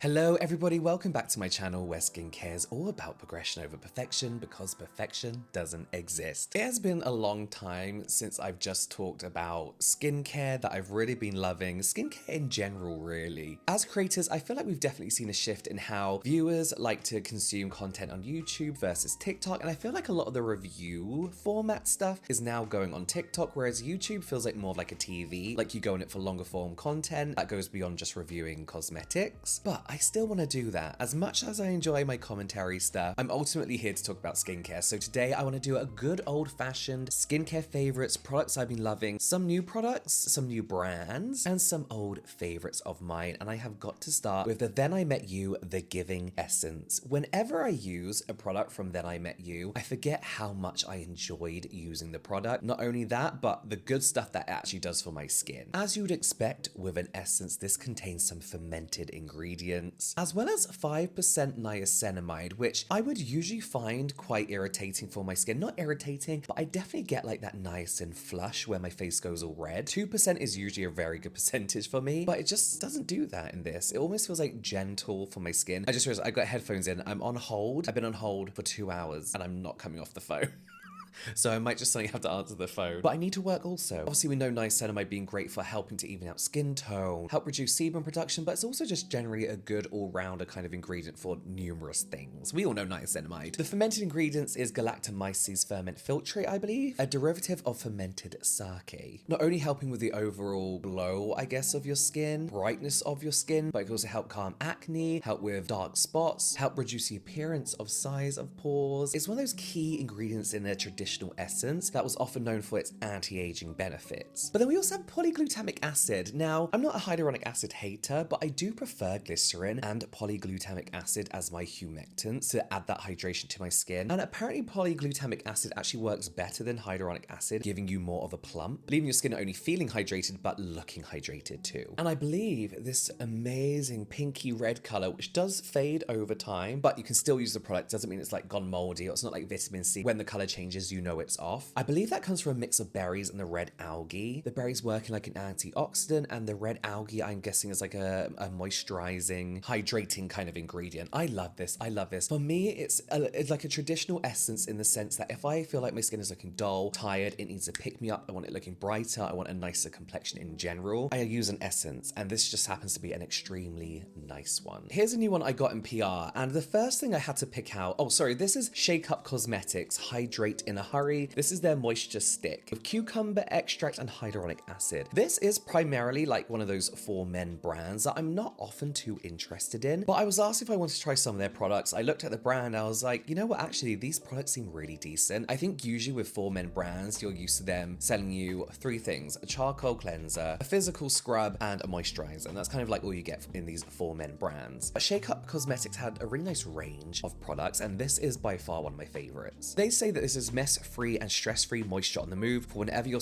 Hello everybody, welcome back to my channel where skincare is all about progression over perfection because perfection doesn't exist. It has been a long time since I've just talked about skincare that I've really been loving, skincare in general really. As creators, I feel like we've definitely seen a shift in how viewers like to consume content on YouTube versus TikTok, and I feel like a lot of the review format stuff is now going on TikTok, whereas YouTube feels like more of like a TV, like you go on it for longer form content that goes beyond just reviewing cosmetics. But I still want to do that. As much as I enjoy my commentary stuff, I'm ultimately here to talk about skincare. So today I want to do a good old-fashioned skincare favorites, products I've been loving, some new products, some new brands, and some old favorites of mine. And I have got to start with the Then I Met You, The Giving Essence. Whenever I use a product from Then I Met You, I forget how much I enjoyed using the product. Not only that, but the good stuff that it actually does for my skin. As you would expect with an essence, this contains some fermented ingredients, as well as 5% niacinamide, which I would usually find quite irritating for my skin. Not irritating, but I definitely get like that niacin flush where my face goes all red. 2% is usually a very good percentage for me, but it just doesn't do that in this. It almost feels like gentle for my skin. I just realized I got headphones in. I'm on hold. I've been on hold for 2 hours and I'm not coming off the phone. So I might just suddenly have to answer the phone. But I need to work also. Obviously we know niacinamide being great for helping to even out skin tone, help reduce sebum production, but it's also just generally a good all-rounder kind of ingredient for numerous things. We all know niacinamide. The fermented ingredients is Galactomyces ferment filtrate, I believe, a derivative of fermented sake. Not only helping with the overall glow, I guess, of your skin, brightness of your skin, but it can also help calm acne, help with dark spots, help reduce the appearance of size of pores. It's one of those key ingredients in a traditional essence that was often known for its anti-aging benefits. But then we also have polyglutamic acid. Now, I'm not a hyaluronic acid hater, but I do prefer glycerin and polyglutamic acid as my humectants to add that hydration to my skin. And apparently polyglutamic acid actually works better than hyaluronic acid, giving you more of a plump, leaving your skin not only feeling hydrated, but looking hydrated too. And I believe this amazing pinky red color, which does fade over time, but you can still use the product. Doesn't mean it's like gone moldy, or it's not like vitamin C. When the color changes, you know it's off. I believe that comes from a mix of berries and the red algae. The berries working like an antioxidant, and the red algae I'm guessing is like a moisturizing, hydrating kind of ingredient. I love this. I love this. For me, it's like a traditional essence in the sense that if I feel like my skin is looking dull, tired, it needs to pick me up, I want it looking brighter, I want a nicer complexion in general, I use an essence, and this just happens to be an extremely nice one. Here's a new one I got in PR, and the first thing I had to pick out, oh sorry, this is Shakeup Cosmetics Hydrate in a Hurry. This is their moisture stick with cucumber extract and hyaluronic acid. This is primarily like one of those for men brands that I'm not often too interested in, but I was asked if I wanted to try some of their products. I looked at the brand, I was like, you know what, actually these products seem really decent. I think usually with for men brands, you're used to them selling you 3 things: a charcoal cleanser, a physical scrub, and a moisturizer, and that's kind of like all you get in these for men brands. But Shakeup Cosmetics had a really nice range of products, and this is by far one of my favorites. They say that this is mess-free and stress-free moisture on the move for whenever your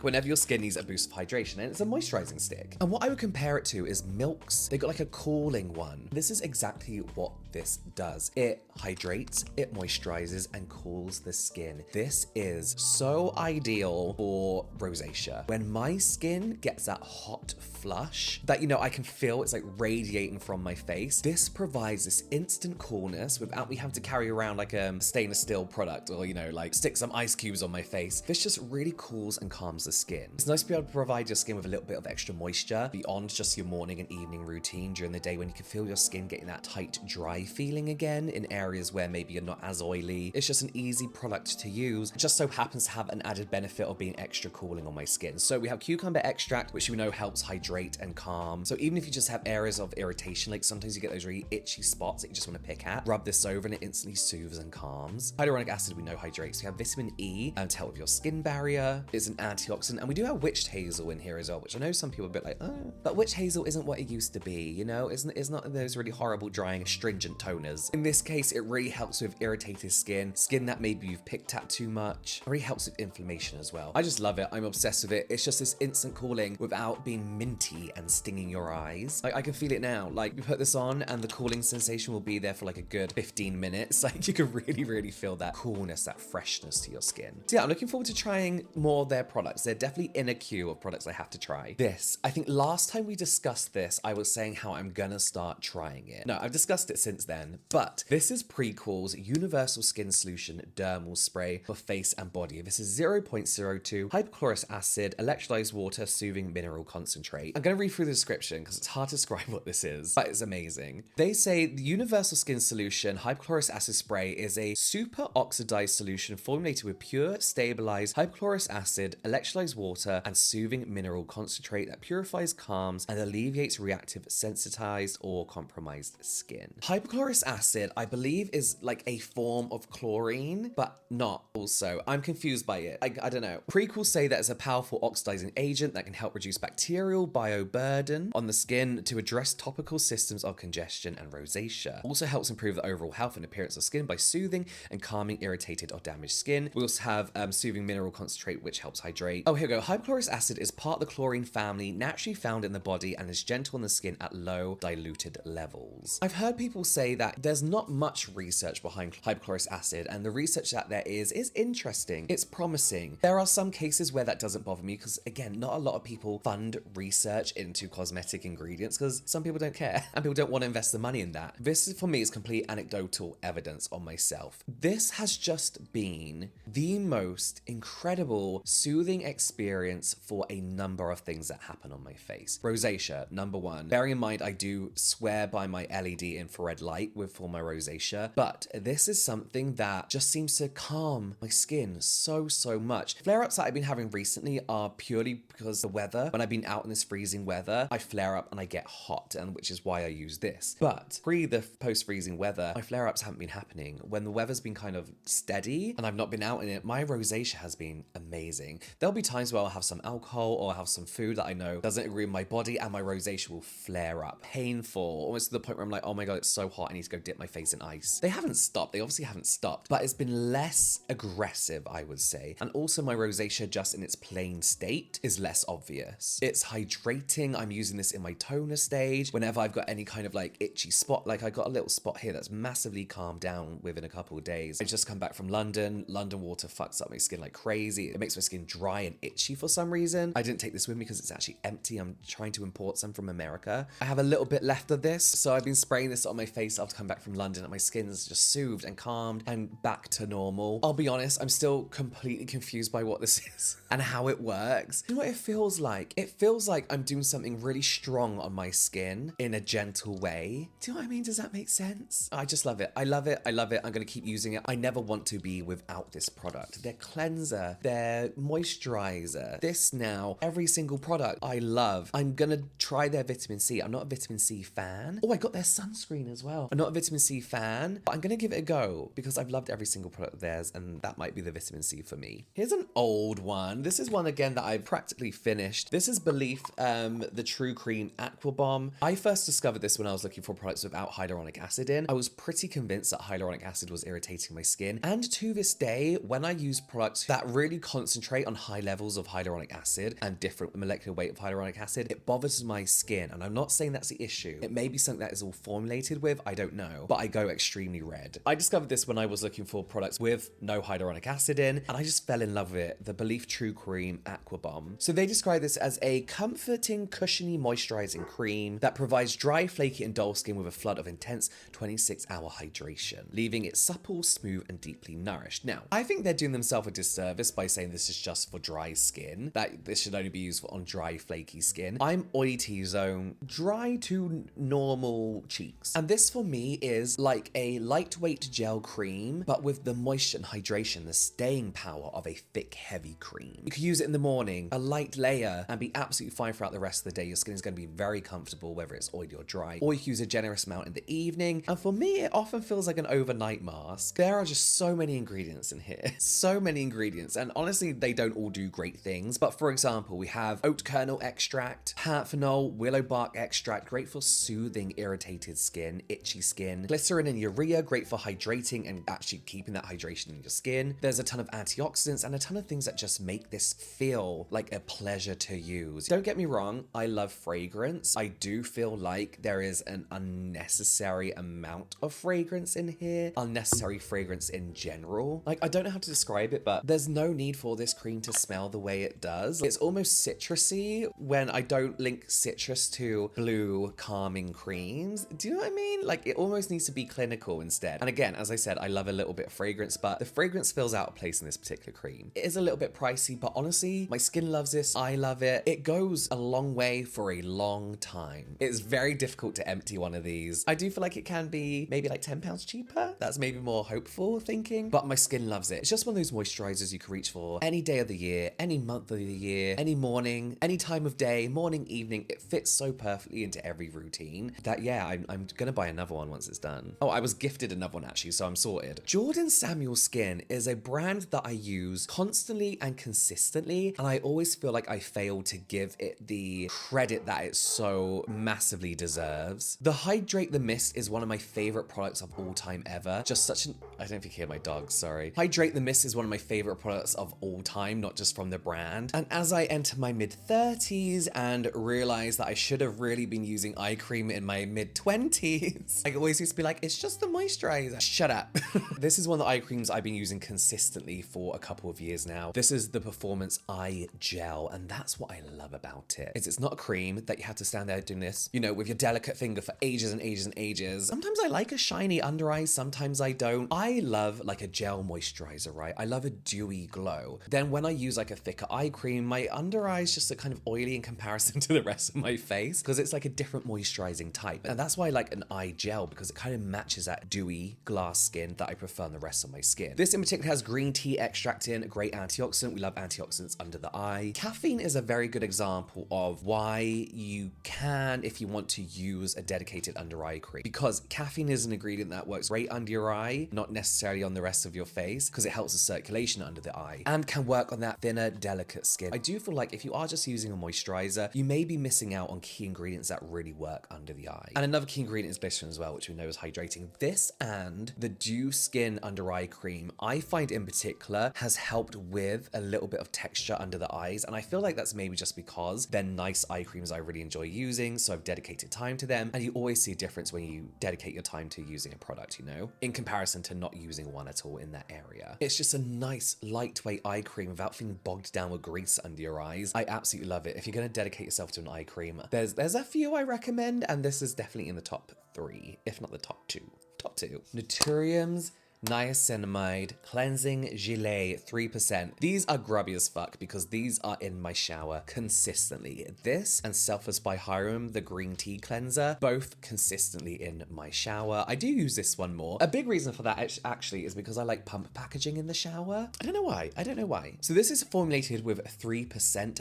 whenever your skin needs a boost of hydration, and it's a moisturizing stick. And what I would compare it to is Milk's. They got like a cooling one. This is exactly what this does. It hydrates, it moisturizes, and cools the skin. This is so ideal for rosacea. When my skin gets that hot flush that, you know, I can feel it's like radiating from my face, this provides this instant coolness without me having to carry around like a stainless steel product, or, you know, like stick some ice cubes on my face. This just really cools and calms the skin. It's nice to be able to provide your skin with a little bit of extra moisture beyond just your morning and evening routine during the day, when you can feel your skin getting that tight, dry feeling again in areas where maybe you're not as oily. It's just an easy product to use. It just so happens to have an added benefit of being extra cooling on my skin. So we have cucumber extract, which we know helps hydrate and calm. So even if you just have areas of irritation, like sometimes you get those really itchy spots that you just want to pick at, rub this over and it instantly soothes and calms. Hyaluronic acid we know hydrates. We have vitamin E to help with your skin barrier. It's an antioxidant, and we do have witch hazel in here as well, which I know some people are a bit like, oh, but witch hazel isn't what it used to be, you know? It's not those really horrible, drying, astringent toners. In this case, it really helps with irritated skin that maybe you've picked at too much. It really helps with inflammation as well. I just love it. I'm obsessed with it. It's just this instant cooling without being minty and stinging your eyes. Like, I can feel it now. Like, you put this on and the cooling sensation will be there for like a good 15 minutes. Like, you can really, really feel that coolness, that freshness to your skin. So yeah, I'm looking forward to trying more of their products. They're definitely in a queue of products I have to try. This, I think last time we discussed this, I was saying how I'm gonna start trying it. No, I've discussed it since then, but this is PREQUEL's Universal Skin Solution Dermal Spray for face and body. This is 0.02 hypochlorous acid, electrolyzed water, soothing mineral concentrate. I'm gonna read through the description because it's hard to describe what this is, but it's amazing. They say the Universal Skin Solution Hypochlorous Acid Spray is a super oxidized solution formulated with pure, stabilized hypochlorous acid, electrolyzed water, and soothing mineral concentrate that purifies, calms, and alleviates reactive, sensitized, or compromised skin. Hypochlorous acid, I believe, is like a form of chlorine, but not also. I'm confused by it. I don't know. PREQUEL say that it's a powerful oxidizing agent that can help reduce bacterial bioburden on the skin to address topical systems of congestion and rosacea. Also helps improve the overall health and appearance of skin by soothing and calming irritated or damaged skin. We also have soothing mineral concentrate, which helps hydrate. Oh, here we go. Hypochlorous acid is part of the chlorine family, naturally found in the body, and is gentle on the skin at low diluted levels. I've heard people say that there's not much research behind hypochlorous acid, and the research that there is interesting. It's promising. There are some cases where that doesn't bother me because, again, not a lot of people fund research into cosmetic ingredients because some people don't care and people don't want to invest the money in that. This, for me, is complete anecdotal evidence on myself. This has just been the most incredible soothing experience for a number of things that happen on my face. Rosacea, number one. Bearing in mind, I do swear by my LED infrared light for my rosacea, but this is something that just seems to calm my skin so much. Flare-ups that I've been having recently are purely because the weather. When I've been out in this freezing weather, I flare up and I get hot, and which is why I use this. But pre the post-freezing weather, my flare-ups haven't been happening. When the weather's been kind of steady and I've not been out in it, my rosacea has been amazing. There'll be times where I'll have some alcohol or I'll have some food that I know doesn't agree with my body, and my rosacea will flare up. Painful, almost to the point where I'm like, oh my god, it's so hot, I need to go dip my face in ice. They haven't stopped. They obviously haven't stopped, but it's been less aggressive, I would say. And also my rosacea, just in its plain state, is less obvious. It's hydrating. I'm using this in my toner stage. Whenever I've got any kind of like itchy spot, like I got a little spot here that's massively calmed down within a couple of days. I just come back from London. London water fucks up my skin like crazy. It makes my skin dry and itchy for some reason. I didn't take this with me because it's actually empty. I'm trying to import some from America. I have a little bit left of this, so I've been spraying this on my face after coming back from London, and my skin's just soothed and calmed and back to normal. I'll be honest, I'm still completely confused by what this is and how it works. You know what it feels like? It feels like I'm doing something really strong on my skin in a gentle way. Do you know what I mean? Does that make sense? I just love it. I love it. I love it. I'm going to keep using it. I never want to be without this product. Their cleanser, their moisturizer, this now, every single product I love. I'm going to try their vitamin C. I'm not a vitamin C fan. Oh, I got their sunscreen as well. I'm not a vitamin C fan, but I'm going to give it a go because I've loved every single product of theirs, and that might be the vitamin C for me. Here's an old one. This is one again that I've practically finished. This is BELIF, the True Cream Aqua Bomb. I first discovered this when I was looking for products without hyaluronic acid in. I was pretty convinced that hyaluronic acid was irritating my skin, and to this day, when I use products that really concentrate on high levels of hyaluronic acid and different molecular weight of hyaluronic acid, it bothers my skin, and I'm not saying that's the issue. It may be something that is all formulated with, I don't know, but I go extremely red. I discovered this when I was looking for products with no hyaluronic acid in, and I just fell in love with it. The BELIF True Cream Aqua Bomb. So they describe this as a comforting, cushiony, moisturizing cream that provides dry, flaky, and dull skin with a flood of intense 26-hour hydration, leaving it supple, smooth, and deeply nourished. Now, I think they're doing themselves a disservice by saying this is just for dry skin, that this should only be used on dry, flaky skin. I'm oily T-zone, dry to normal cheeks. And this for me is like a lightweight gel cream, but with the moisture and hydration, the staying power of a thick, heavy cream. You can use it in the morning, a light layer, and be absolutely fine throughout the rest of the day. Your skin is going to be very comfortable, whether it's oily or dry, or you can use a generous amount in the evening. And for me, it often feels like an overnight mask. There are just so many ingredients in here. So many ingredients. And honestly, they don't all do great things. But for example, we have oat kernel extract, panthenol, willow bark extract, great for soothing irritated skin, itchy skin. Glycerin and urea, great for hydrating and actually keeping that hydration in your skin. There's a ton of antioxidants and a ton of things that just make this feel like a pleasure to use. Don't get me wrong, I love fragrance. I do feel like there is an unnecessary amount of fragrance in here, unnecessary fragrance in general. floral. Like, I don't know how to describe it, but there's no need for this cream to smell the way it does. It's almost citrusy when I don't link citrus to blue calming creams. Do you know what I mean? Like, it almost needs to be clinical instead. And again, as I said, I love a little bit of fragrance, but the fragrance feels out of place in this particular cream. It is a little bit pricey, but honestly, my skin loves this. I love it. It goes a long way for a long time. It's very difficult to empty one of these. I do feel like it can be maybe like £10 cheaper. That's maybe more hopeful thinking, but my skin loves it. It's just one of those moisturizers you can reach for any day of the year, any month of the year, any morning, any time of day, morning, evening. It fits so perfectly into every routine that, yeah, I'm gonna buy another one once it's done. Oh, I was gifted another one actually, so I'm sorted. Jordan Samuel Skin is a brand that I use constantly and consistently, and I always feel like I fail to give it the credit that it so massively deserves. The Hydrate the Mist is one of my favorite products of all time ever. Just such an, I don't know if you can hear my dog, sorry. Hydrate the Mist is one of my favorite products of all time, not just from the brand. And as I enter my mid-30s and realize that I should have really been using eye cream in my mid-20s, I always used to be like, it's just the moisturizer. Shut up. This is one of the eye creams I've been using consistently for a couple of years now. This is the Performance Eye Gel, and that's what I love about it. Is it's not a cream that you have to stand there doing this, you know, with your delicate finger for ages and ages and ages. Sometimes I like a shiny under eye, sometimes I don't. I love like a gel moisturizer, right? I love a dewy glow. Then when I use like a thicker eye cream, my under eyes just look kind of oily in comparison to the rest of my face because it's like a different moisturizing type. And that's why I like an eye gel, because it kind of matches that dewy glass skin that I prefer on the rest of my skin. This in particular has green tea extract in, a great antioxidant. We love antioxidants under the eye. Caffeine is a very good example of why you can, if you want to, use a dedicated under eye cream, because caffeine is an ingredient that works great under your eye, not necessarily on the rest of your face, because it helps the circulation under the eye and can work on that thinner, delicate skin. I do feel like if you are just using a moisturizer, you may be missing out on key ingredients that really work under the eye. And another key ingredient is glycerin as well, which we know is hydrating. This and the Dew Skin under eye cream, I find in particular, has helped with a little bit of texture under the eyes. And I feel like that's maybe just because they're nice eye creams I really enjoy using, so I've dedicated time to them. And you always see a difference when you dedicate your time to using a product, you know, in comparison to not using one at all in that area. It's just a nice, lightweight eye cream without feeling bogged down with grease under your eyes. I absolutely love it. If you're going to dedicate yourself to an eye cream, there's a few I recommend, and this is definitely in the top 3, if not the top 2. Top 2. Naturium's Niacinamide Cleansing Gelee 3%. These are grubby as fuck because these are in my shower consistently. This and Selfless by Hyrum, the green tea cleanser, both consistently in my shower. I do use this one more. A big reason for that actually is because I like pump packaging in the shower. I don't know why. I don't know why. So this is formulated with 3%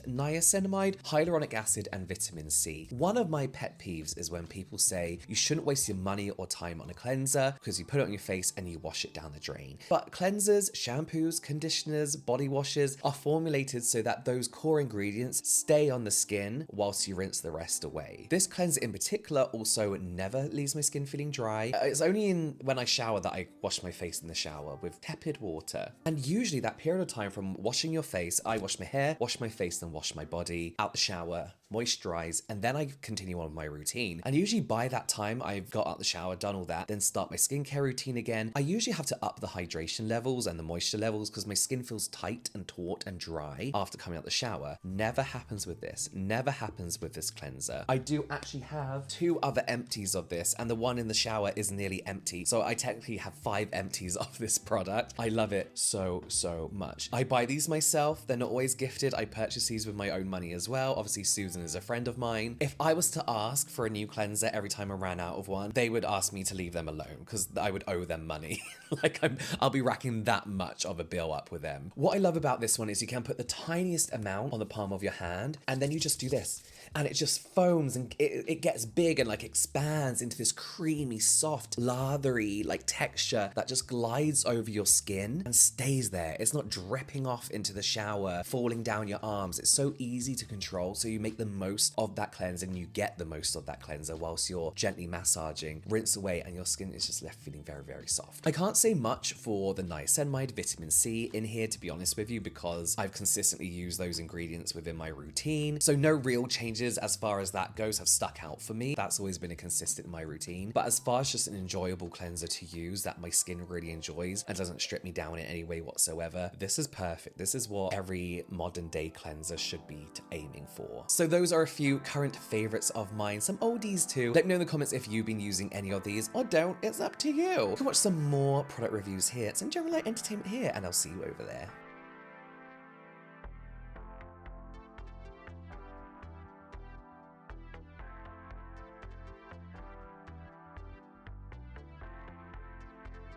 niacinamide, hyaluronic acid, and vitamin C. One of my pet peeves is when people say you shouldn't waste your money or time on a cleanser because you put it on your face and you wash it down the drain. But cleansers, shampoos, conditioners, body washes are formulated so that those core ingredients stay on the skin whilst you rinse the rest away. This cleanser in particular also never leaves my skin feeling dry. It's only when I shower that I wash my face in the shower with tepid water. And usually that period of time from washing your face, I wash my hair, wash my face, then wash my body, out the shower, moisturize, and then I continue on with my routine. And usually by that time I've got out the shower, done all that, then start my skincare routine again. I usually have to up the hydration levels and the moisture levels because my skin feels tight and taut and dry after coming out the shower. Never happens with this. Never happens with this cleanser. I do actually have 2 other empties of this, and the one in the shower is nearly empty. So I technically have 5 empties of this product. I love it so much. I buy these myself. They're not always gifted. I purchase these with my own money as well. Obviously, Susan is a friend of mine. If I was to ask for a new cleanser every time I ran out of one, they would ask me to leave them alone because I would owe them money. Like I'll be racking that much of a bill up with them. What I love about this one is you can put the tiniest amount on the palm of your hand and then you just do this and it just foams and it gets big and like expands into this creamy, soft, lathery like texture that just glides over your skin and stays there. It's not dripping off into the shower, falling down your arms. It's so easy to control, so you make the most of that cleanser and you get the most of that cleanser whilst you're gently massaging, rinse away, and your skin is just left feeling very, very soft. I can't say much for the niacinamide, vitamin C in here, to be honest with you, because I've consistently used those ingredients within my routine. So no real changes as far as that goes have stuck out for me. That's always been a consistent in my routine. But as far as just an enjoyable cleanser to use that my skin really enjoys and doesn't strip me down in any way whatsoever, this is perfect. This is what every modern day cleanser should be aiming for. So those are a few current favorites of mine, some oldies too. Let me know in the comments if you've been using any of these or don't. It's up to you. You can watch some more product reviews here, some general light entertainment here, and I'll see you over there.